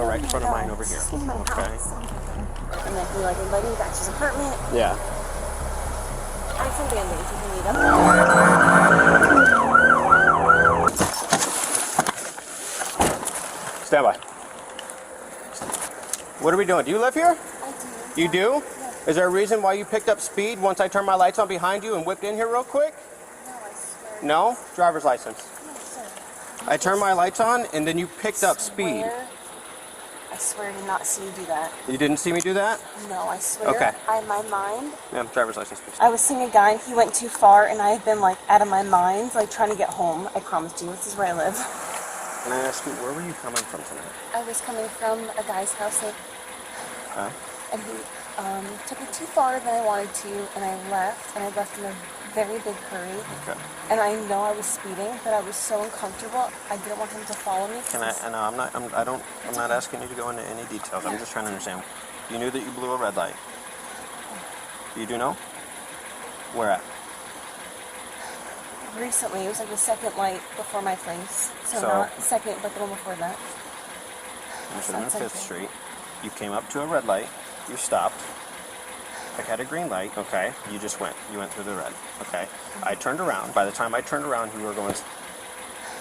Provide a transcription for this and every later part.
right in front of mine over here. Okay. And then he like invited me back to his apartment. Yeah. I have some band-aids if you need them. Stand by. What are we doing? Do you live here? I do. You do? Yes. Is there a reason why you picked up speed once I turned my lights on behind you and whipped in here real quick? No, I swear. No? Driver's license. No, sir. I turned my lights on and then you picked up speed. I swear I did not see you do that. You didn't see me do that? No, I swear. Okay. In my mind, Yeah, driver's license, please. I was seeing a guy and he went too far and I have been like out of my mind, like trying to get home. I promised you, this is where I live. Can I ask you, where were you coming from tonight? I was coming from a guy's house Huh? and he took me too far than I wanted to, and I left in a very big hurry. Okay. And I know I was speeding, but I was so uncomfortable. I didn't want him to follow me. Can I? No, I'm not asking you to go into any details. I'm just trying to understand. You knew that you blew a red light. You do know? Where at? Recently, it was like the second light before my place. So not second, but the one before that. You should have been 5th Street. You came up to a red light. You stopped. I had a green light. Okay. You just went. You went through the red. Okay. I turned around. By the time I turned around, you were going.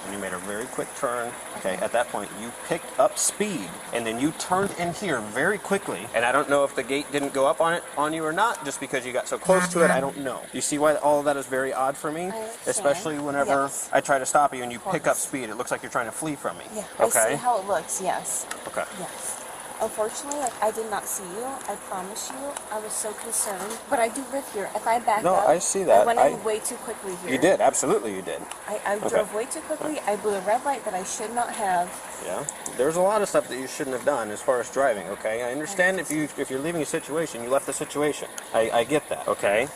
And you made a very quick turn. Okay. At that point, you picked up speed, and then you turned in here very quickly. And I don't know if the gate didn't go up on you or not, just because you got so close to it. I don't know. You see why all of that is very odd for me, especially whenever I try to stop you and you pick up speed. It looks like you're trying to flee from me. Yeah. Okay. I see how it looks. Yes. Okay. Yes. Unfortunately, like, I did not see you. I promise you. I was so concerned. But I do live here. If I back up... No, I see that. I went in way too quickly here. You did. Absolutely you did. I drove way too quickly. I blew a red light that I should not have. Yeah. There's a lot of stuff that you shouldn't have done as far as driving, okay? I understand if you're leaving a situation, you left the situation. I get that, okay?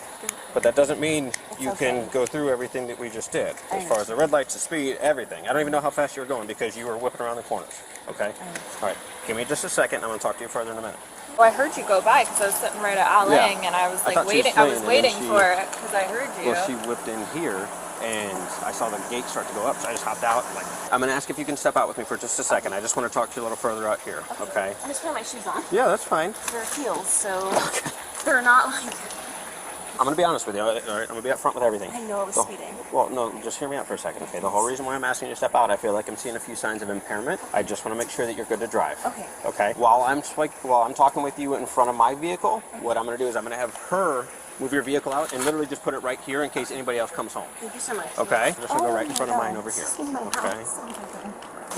But that doesn't mean you can go through everything that we just did. As far as the red lights, the speed, everything. I don't even know how fast you were going because you were whipping around the corners, okay? All right. Give me just a second. I'm going to talk to you further in a minute. Well, I heard you go by because I was sitting right at Ah Ling, and I was like waiting. I was waiting for it because I heard you. Well, she whipped in here, and I saw the gate start to go up, so I just hopped out. Like, I'm going to ask if you can step out with me for just a second. I just want to talk to you a little further out here, okay? I'm just putting my shoes on. Yeah, that's fine. They're heels, so they're not like... I'm going to be honest with you, all right? I'm going to be up front with everything. I know I was speeding. Well, no, just hear me out for a second, okay? The whole reason why I'm asking you to step out, I feel like I'm seeing a few signs of impairment. I just want to make sure that you're good to drive. Okay. Okay? While I'm talking with you in front of my vehicle, what I'm going to do is I'm going to have her move your vehicle out and literally just put it right here in case anybody else comes home. Thank you so much. Okay? I'm just going to go right in front of mine over here. Okay?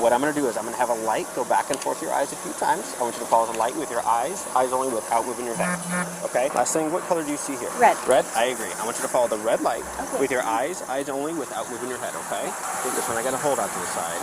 What I'm going to do is I'm going to have a light go back and forth your eyes a few times. I want you to follow the light with your eyes only without moving your head. Okay? Last thing, what color do you see here? Red. Red? I agree. I want you to follow the red light with your eyes only without moving your head, okay? I think this one I got to hold out to the side.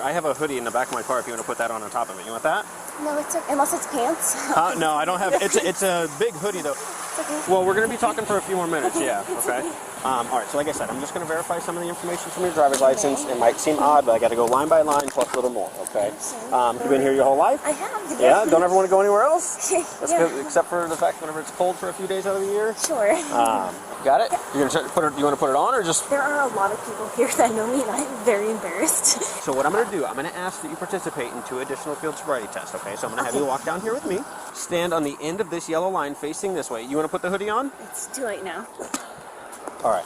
I have a hoodie in the back of my car if you want to put that on top of it. You want that? No, it's okay. Unless it's pants. No, I don't have. It's a big hoodie though. Okay. Well, we're going to be talking for a few more minutes. Yeah. Okay. All right. So like I said, I'm just going to verify some of the information from your driver's license. It might seem odd, but I got to go line by line plus a little more. Okay. You've been here your whole life? I have. Yeah. Don't ever want to go anywhere else? That's good, except for the fact whenever it's cold for a few days out of the year. Sure. Got it? You're gonna put it. You want to put it on or just? There are a lot of people here that know me, and I'm very embarrassed. So what I'm going to do, I'm going to ask that you participate in 2 additional field sobriety tests. Okay. So I'm going to have you walk down here with me. Stand on the end of this yellow line facing this way. You want to put the hoodie on? It's too late now. All right.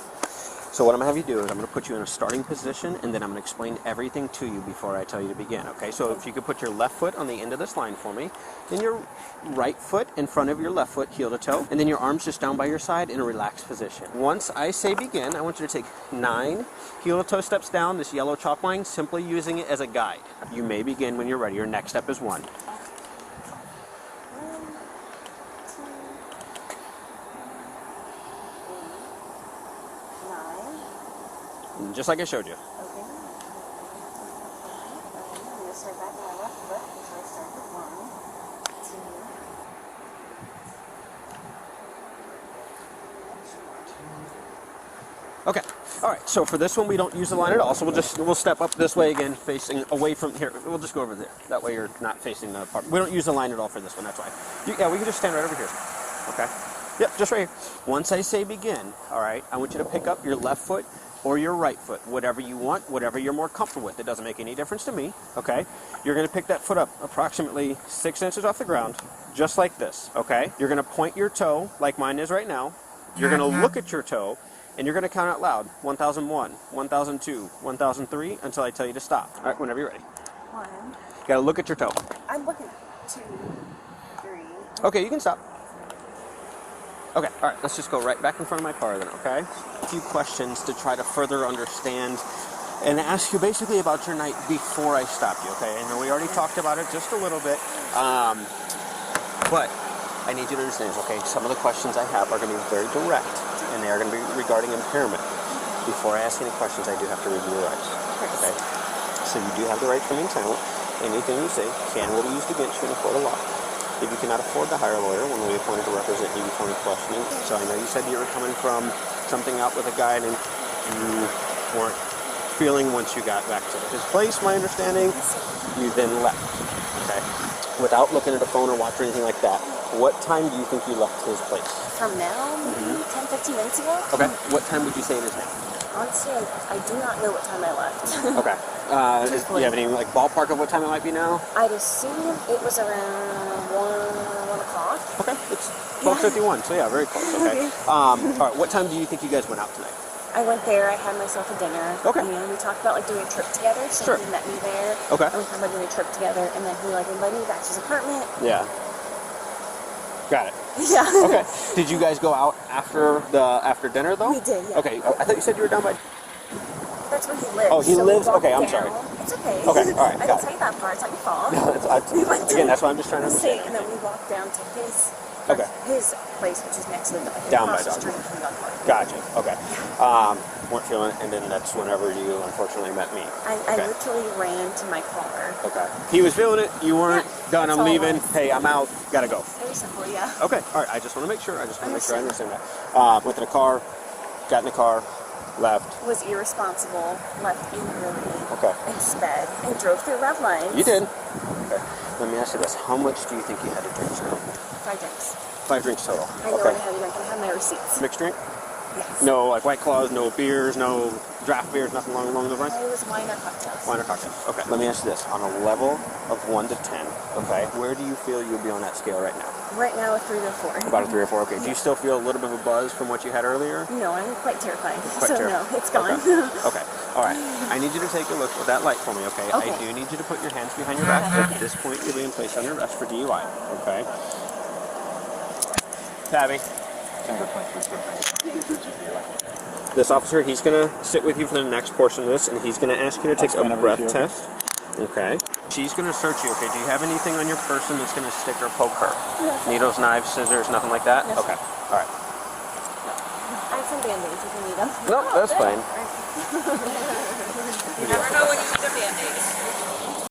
So what I'm going to have you do is I'm going to put you in a starting position, and then I'm going to explain everything to you before I tell you to begin, okay? So if you could put your left foot on the end of this line for me, then your right foot in front of your left foot, heel to toe, and then your arms just down by your side in a relaxed position. Once I say begin, I want you to take 9 heel to toe steps down this yellow chalk line, simply using it as a guide. You may begin when you're ready. Your next step is 1. Just like I showed you. Okay. I'm going to start back on my left foot, so I start with 1, 2. Okay. All right. So for this one, we don't use the line at all. So we'll step up this way again, facing away from here. We'll just go over there. That way you're not facing the part. We don't use the line at all for this one. That's why. Yeah, we can just stand right over here. Okay. Yep. Just right here. Once I say begin, all right, I want you to pick up your left foot or your right foot, whatever you want, whatever you're more comfortable with. It doesn't make any difference to me, okay? You're going to pick that foot up approximately 6 inches off the ground, just like this, okay? You're going to point your toe, like mine is right now. You're going to look at your toe, and you're going to count out loud, 1001, 1002, 1003, until I tell you to stop. All right, whenever you're ready. 1. You got to look at your toe. I'm looking at 2, 3. Okay, you can stop. Okay, all right, let's just go right back in front of my car then, okay? A few questions to try to further understand and ask you basically about your night before I stop you, okay? I know we already talked about it just a little bit, but I need you to understand, okay? Some of the questions I have are going to be very direct, and they are going to be regarding impairment. Before I ask any questions, I do have to review your rights, okay? So you do have the right to remain silent. Anything you say can will be used against you in a court of law. If you cannot afford to hire a lawyer, when we appointed to represent you before any questioning. So I know you said you were coming from something out with a guy and you weren't feeling once you got back to his place, my understanding. You then left, okay? Without looking at a phone or watch or anything like that, what time do you think you left his place? From now, maybe 10, 15 minutes ago? Okay. What time would you say it is now? Honestly, I do not know what time I left. Okay. Do you have any like ballpark of what time it might be now? I'd assume it was around 1 o'clock. Okay, it's 12:51, so yeah, very close. Okay. All right, what time do you think you guys went out tonight? I went there, I had myself a dinner. Okay. You know, we talked about like doing a trip together, so Sure. he met me there. Okay. And we talked about doing a trip together, and then he like invited me back to his apartment. Yeah. Got it. Yeah. Okay. Did you guys go out after dinner though? We did, yeah. Okay. I thought you said you were down by. That's where he lives. Oh, he so we lives? walked Okay, I'm down. sorry. It's okay. Okay, all right, I got didn't tell you that part. It's not your fault. Again, that's why I'm just trying to State, understand. and then we walked down to his Okay. his place, which is next to the Down by across the Dog street Park. from Dog Park. Gotcha. Okay. Weren't feeling it, and then that's whenever you unfortunately met me. I Okay. literally ran to my car. Okay. He was feeling it. You weren't done. that's I'm all it leaving. was. Hey, I'm out. Gotta go. Very simple, yeah. Okay. All right. I just want to make sure. I understand that. Went to the car. Got in the car. Left. Was irresponsible, left angrily, Okay. and sped, and drove through red lines. You did. Okay. Let me ask you this: how much do you think you had to drink tonight? 5 drinks. 5 drinks total. I know Okay. I had a drink, and I have my receipts. Mixed drink? Yes. No, like White Claws, no beers, no draft beers, nothing along those lines? It was wine or cocktails. Wine or cocktails. Okay. Let me ask you this: on a level of 1 to 10, okay, where do you feel you'd be on that scale right now? Right now, a 3 to 4. About a 3 or 4. Okay. Do you still feel a little bit of a buzz from what you had earlier? No, I'm quite terrified. Quite so terrified. no, it's gone. Okay. Okay. All right. I need you to take a look at that light for me, okay? I Okay. do need you to put your hands behind your back. At this point, you're being placed under arrest for DUI, okay? Tabby. This officer, he's going to sit with you for the next portion of this, and he's going to ask you to take a breath test. Okay. She's going to search you, okay? Do you have anything on your person that's going to stick or poke her? No. Needles, knives, scissors, nothing like that? No. Okay. All right. I have some band-aids if you need them. No, that's fine. You never know when you need a band-aid.